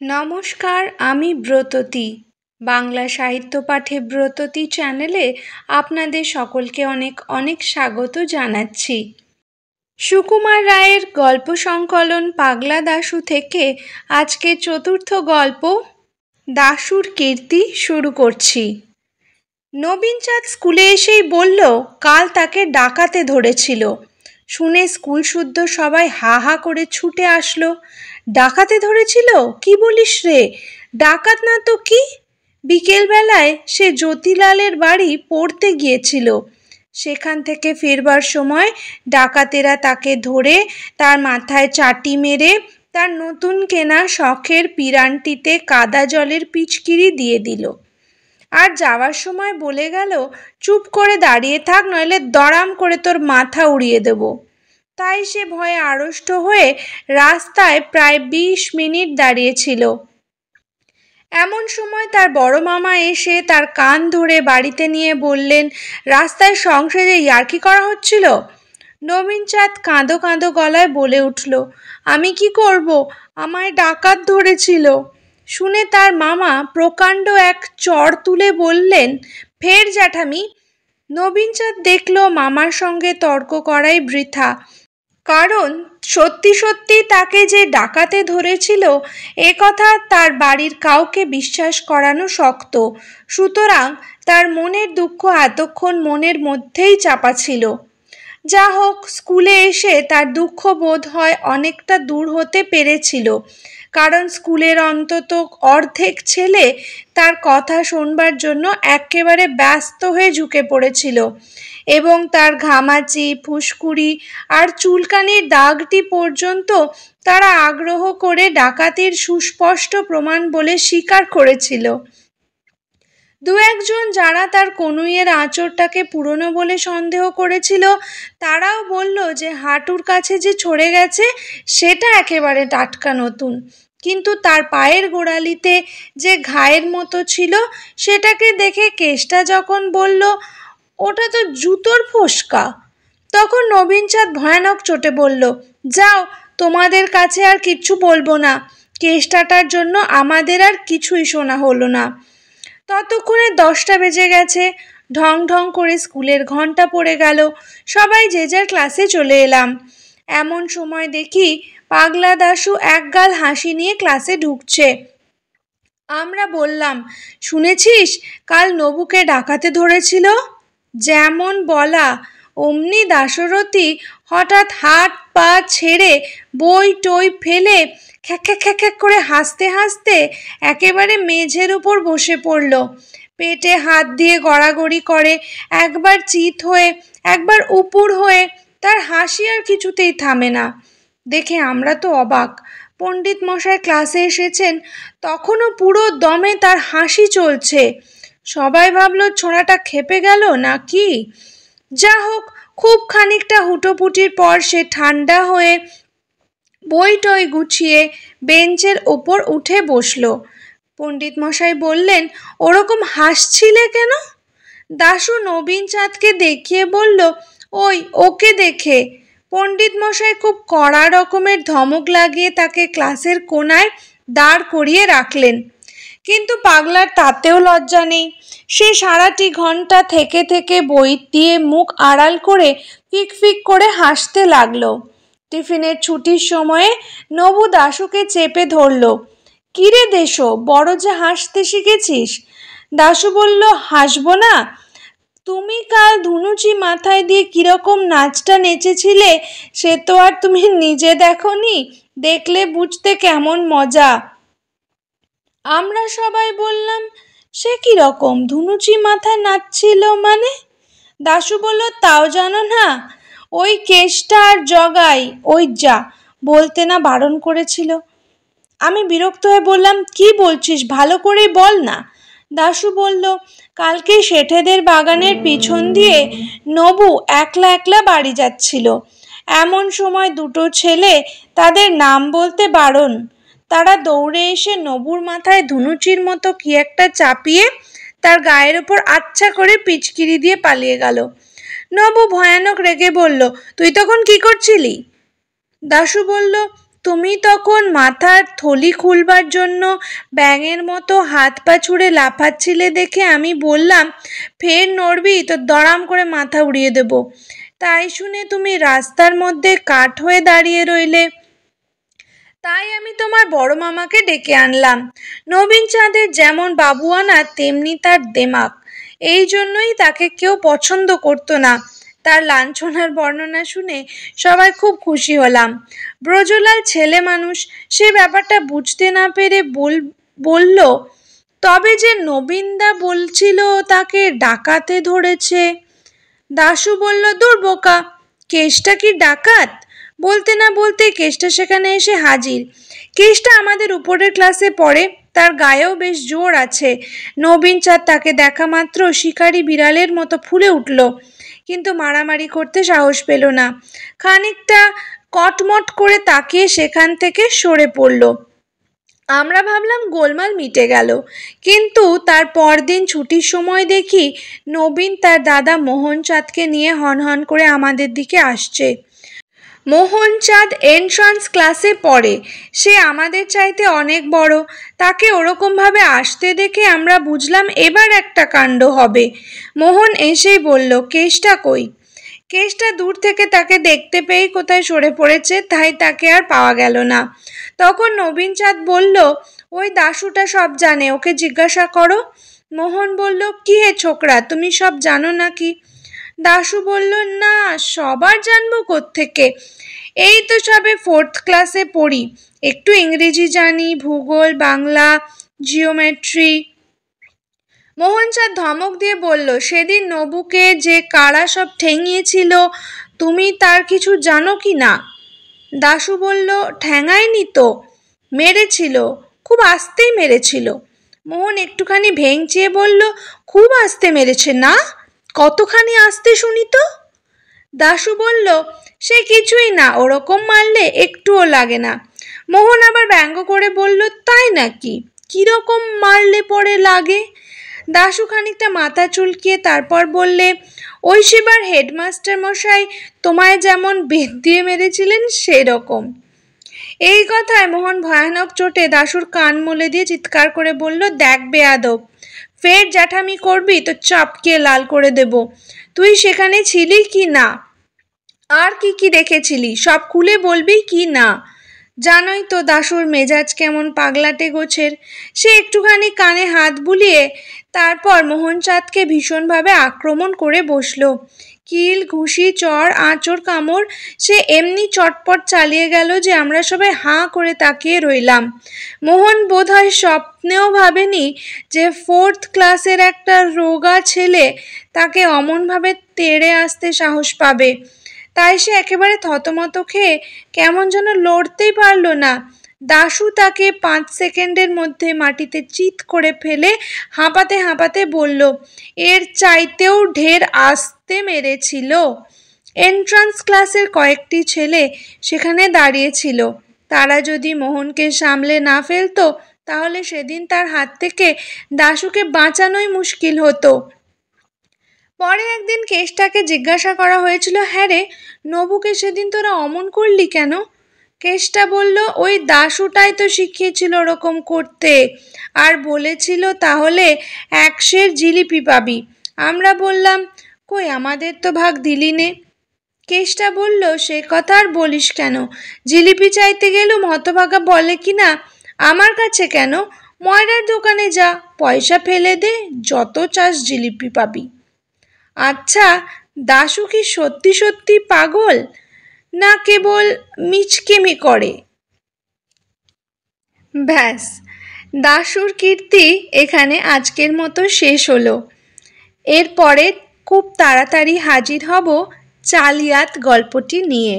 নমস্কার, আমি ব্রততী। বাংলা সাহিত্য পাঠে ব্রততী চ্যানেলে আপনাদের সকলকে অনেক অনেক স্বাগত জানাচ্ছি। সুকুমার রায়ের গল্প সংকলন পাগলা দাশু থেকে আজকে চতুর্থ গল্প দাশুর কীর্তি শুরু করছি। নবীনচাঁদ স্কুলে এসেই বলল কাল তাকে ডাকাতে ধরেছিল। শুনে স্কুল শুদ্ধ সবাই হা হা করে ছুটে আসলো। ডাকাতে ধরেছিল? কি বলিস রে? ডাকাত না তো কি? বিকেলবেলায় সে জ্যোতিলালের বাড়ি পড়তে গিয়েছিল। সেখান থেকে ফিরবার সময় ডাকাতেরা তাকে ধরে তার মাথায় চাটি মেরে তার নতুন কেনা শখের পিরানটিতে কাদা জলের পিচকিরি দিয়ে দিল। আর যাওয়ার সময় বলে গেল, চুপ করে দাঁড়িয়ে থাক, নইলে দড়াম করে তোর মাথা উড়িয়ে দেব। তাই সে ভয়ে আড়ষ্ট হয়ে রাস্তায় প্রায় 20 মিনিট দাঁড়িয়েছিল। এমন সময় তার বড় মামা এসে তার কান ধরে বাড়িতে নিয়ে বললেন, রাস্তায় সংসারে ইয়ার্কি করা হচ্ছিল। নবীনচাঁদ কাঁদো কাঁদো গলায় বলে উঠল, আমি কি করব, আমায় ডাকাত ধরেছিল। শুনে তার মামা প্রকাণ্ড এক চড় তুলে বললেন, ফের জ্যাঠামি। নবীনচাঁদ দেখল মামার সঙ্গে তর্ক করাই বৃথা, কারণ সত্যি সত্যি তাকে যে ডাকাতে ধরেছিল এ কথা তার বাড়ির কাউকে বিশ্বাস করানো শক্ত। সুতরাং তার মনের দুঃখ এতক্ষণ মনের মধ্যেই চাপা ছিল। যা হোক, স্কুলে এসে তার দুঃখ বোধ হয় অনেকটা দূর হতে পেরেছিল, কারণ স্কুলের অন্তত অর্ধেক ছেলে তার কথা শোনবার জন্য একেবারে ব্যস্ত হয়ে ঝুঁকে পড়েছিল, এবং তার ঘামাচি, ফুসকুড়ি আর চুলকানির দাগটি পর্যন্ত তারা আগ্রহ করে ডাকাতির সুস্পষ্ট প্রমাণ বলে স্বীকার করেছিল। দু একজন যারা তার কনুইয়ের আঁচড়টাকে পুরনো বলে সন্দেহ করেছিল, তারাও বলল যে হাঁটুর কাছে যে ছড়ে গেছে সেটা একেবারে টাটকা নতুন, কিন্তু তার পায়ের গোড়ালিতে যে ঘায়ের মতো ছিল সেটাকে দেখে কেষ্টা যখন বলল, ওটা তো জুতোর ফোসকা, তখন নবীনচাঁদ ভয়ানক চটে বলল, যাও, তোমাদের কাছে আর কিচ্ছু বলবো না। কেষ্টাটার জন্য আমাদের আর কিছুই শোনা হলো না। ততক্ষণে 10টা বেজে গেছে। ঢং ঢং করে স্কুলের ঘন্টা পড়ে গেল। সবাই যে যার ক্লাসে চলে এলাম। এমন সময় দেখি পাগলা দাশু একগাল হাসি নিয়ে ক্লাসে ঢুকছে। আমরা বললাম, শুনেছিস কাল নবুকে ডাকাতে ধরেছিল? যেমন বলা অমনি দাশরথী হঠাৎ হাত পা ছেড়ে বই টই ফেলে খ্যাক খ্যাক খ্যাক করে হাসতে হাসতে একেবারে মেঝের উপর বসে পড়ল। পেটে হাত দিয়ে গড়াগড়ি করে, একবার চিত হয়ে একবার উপুর হয়ে, তার হাসি আর কিছুতেই থামে না। দেখে আমরা তো অবাক। পণ্ডিত মশাই ক্লাসে এসেছেন, তখনও পুরো দমে তার হাসি চলছে। সবাই ভাবলো ছোঁড়াটা খেপে গেল নাকি। যা হোক, খুব খানিকটা হুটোপুটির পর সে ঠান্ডা হয়ে বই টই গুছিয়ে বেঞ্চের ওপর উঠে বসলো। পণ্ডিত মশাই বললেন, ওরকম হাসছিলে কেন? দাশু নবীনচাঁদকে দেখিয়ে বলল, ওই ওকে দেখে। পণ্ডিত মশাই খুব কড়া রকমের ধমক লাগিয়ে তাকে ক্লাসের কোণায় দাঁড় করিয়ে রাখলেন। কিন্তু পাগলার তাতেও লজ্জা নেই। সে সারাটি ঘন্টা থেকে থেকে বই দিয়ে মুখ আড়াল করে ফিক ফিক করে হাসতে লাগলো। টিফিনের ছুটির সময়ে নবু দাশুকে চেপে ধরল। কিরে দেশো, বড় যে হাসতে শিখেছিস। দাশু বলল, হাসবো না? তুমি কাল ধুনুচি মাথায় দিয়ে কিরকম নাচটা নেচেছিলে সে তো আর তুমি নিজে দেখোনি, দেখলে বুঝতে কেমন মজা। আমরা সবাই বললাম, সে কিরকম ধুনুচি মাথায় নাচছিল মানে? দাশু বলল, তাও জানো না? ওই কেষ্টা আর জগাই, ওই যা বলতে না বারণ করেছিল। আমি বিরক্ত হয়ে বললাম, কি বলছিস, ভালো করে বল না। দাশু বলল, কালকে শেঠেদের বাগানের পিছন দিয়ে নবু একলা একলা বাড়ি যাচ্ছিল। এমন সময় দুটো ছেলে, তাদের নাম বলতে বারণ, তারা দৌড়ে এসে নবুর মাথায় ধুনুচির মতো কি একটা চাপিয়ে তার গায়ের ওপর আচ্ছা করে পিচকিরি দিয়ে পালিয়ে গেল। নবু ভয়ানক রেগে বলল, তুই তখন কি করছিলি? দাশু বলল, তুমি তখন মাথার থলি খুলবার জন্য ব্যাঙের মতো হাত পা ছুড়ে লাফাচ্ছিলে দেখে আমি বললাম, ফের নড়বি তো দড়াম করে মাথা উড়িয়ে দেব। তাই শুনে তুমি রাস্তার মধ্যে কাঠ হয়ে দাঁড়িয়ে রইলে। তাই আমি তোমার বড় মামাকে ডেকে আনলাম। নবীন চাঁদের যেমন বাবুয়ানা তেমনি তার দেমাক, এই জন্যই তাকে কেউ পছন্দ করতো না। তার লাঞ্ছনার বর্ণনা শুনে সবাই খুব খুশি হলাম। ব্রজলাল ছেলে মানুষ, সে ব্যাপারটা বুঝতে না পেরে বলল, তবে যে নবীনদা বলছিল তাকে ডাকাতে ধরেছে। দাশু বলল, দূর বোকা, কেষ্টা কি ডাকাত? বলতে না বলতে কেষ্টা সেখানে এসে হাজির। কেষ্টা আমাদের উপরের ক্লাসে পড়ে, তার গায়েও বেশ জোর আছে। নবীন চাঁদ তাকে দেখা মাত্র শিকারী বিড়ালের মতো ফুলে উঠল, কিন্তু মারামারি করতে সাহস পেল না। খানিকটা কটমট করে তাকিয়ে সেখান থেকে সরে পড়ল। আমরা ভাবলাম গোলমাল মিটে গেল, কিন্তু তার পরদিন ছুটির সময় দেখি নবীন তার দাদা মোহন চাঁদকে নিয়ে হনহন করে আমাদের দিকে আসছে। মোহন চাঁদ এন্ট্রান্স ক্লাসে পড়ে, সে আমাদের চাইতে অনেক বড়। তাকে ওরকমভাবে আসতে দেখে আমরা বুঝলাম এবার একটা কাণ্ড হবে। মোহন এসেই বলল, কেষ্টা কই? কেষ্টা দূর থেকে তাকে দেখতে পেয়েই কোথায় সরে পড়েছে, তাই তাকে আর পাওয়া গেল না। তখন নবীন চাঁদ বলল, ওই দাশুটা সব জানে, ওকে জিজ্ঞাসা করো। মোহন বলল, কি হে ছোকরা, তুমি সব জানো নাকি? দাশু বলল, না, সবার জানবো কোত্থেকে, এই তো সবে 4th ক্লাসে পড়ি, একটু ইংরেজি জানি, ভূগোল, বাংলা, জিওমেট্রি। মোহন চাঁদ ধমক দিয়ে বলল, সেদিন নবুকে যে কারা সব ঠেঙিয়েছিল, তুমি তার কিছু জানো কি না? দাশু বলল, ঠ্যাঙায়নি তো, মেরেছিল, খুব আস্তেই মেরেছিল। মোহন একটুখানি ভেঙচিয়ে বলল, খুব আস্তে মেরেছে না? কতখানি আস্তে শুনি তো? দাশু বলল, সে কিছুই না, ওরকম মারলে একটুও লাগে না। মোহন আবার ব্যঙ্গ করে বলল, তাই নাকি? কিরকম মারলে পরে লাগে? দাশু খানিকটা মাথা চুলকিয়ে তারপর বললে, ওই সেবার হেডমাস্টার মশাই তোমায় যেমন বেত দিয়ে মেরেছিলেন সেরকম। এই কথায় মোহন ভয়ানক চোটে দাশুর কান মুলে দিয়ে চিৎকার করে বলল, দেখ বেয়াদব, ফের জ্যাঠামি করবি তো চাপকিয়ে লাল করে দেব। তুই সেখানে ছিলি কি না, আর কি কি দেখেছিলি সব খুলে বলবি কি না? জানোই তো দাশুর মেজাজ কেমন পাগলাটে গোছের। সে একটুখানি কানে হাত বুলিয়ে তারপর মোহন চাঁদকে ভীষণভাবে আক্রমণ করে বসল। কিল, ঘুষি, চড়, আঁচড়, কামড় সে এমনি চটপট চালিয়ে গেল যে আমরা সবাই হাঁ করে তাকিয়ে রইলাম। মোহন বোধহয় স্বপ্নেও ভাবেনি যে 4th ক্লাসের একটা রোগা ছেলে তাকে অমনভাবে তেড়ে আসতে সাহস পাবে। তাই সে একেবারে থতমত খেয়ে কেমন যেন লড়তেই পারল না। দাশু তাকে 5 সেকেন্ডের মধ্যে মাটিতে চিৎ করে ফেলে হাঁপাতে হাঁপাতে বলল, এর চাইতেও ঢের আস্তে মেরেছিল। এন্ট্রান্স ক্লাসের কয়েকটি ছেলে সেখানে দাঁড়িয়েছিল। তারা যদি মোহনকে সামলে না ফেলতো তাহলে সেদিন তার হাত থেকে দাশুকে বাঁচানোই মুশকিল হতো। পরে একদিন কেষ্টাকে জিজ্ঞাসা করা হয়েছিল, হ্যাঁ রে, নবুকে সেদিন তোরা অমন করলি কেন? কেষ্টা বলল, ওই দাশুটাই তো শিখিয়েছিল ওরকম করতে, আর বলেছিল তাহলে 1 সের জিলিপি পাবি। আমরা বললাম, কই আমাদের তো ভাগ দিলি নে। কেষ্টা বলল, সে কথা আর বলিস কেন, জিলিপি চাইতে গেলুম হতভাগা বলে কিনা, আমার কাছে কেন, ময়রার দোকানে যা, পয়সা ফেলে দে, যত চাস জিলিপি পাবি। আচ্ছা, দাশু কি সত্যি সত্যি পাগল, না কেবল মিচকেমি করে? ব্যাস, দাশুর কীর্তি এখানে আজকের মতো শেষ হলো। এরপরে খুব তাড়াতাড়ি হাজির হব চালিয়াত গল্পটি নিয়ে।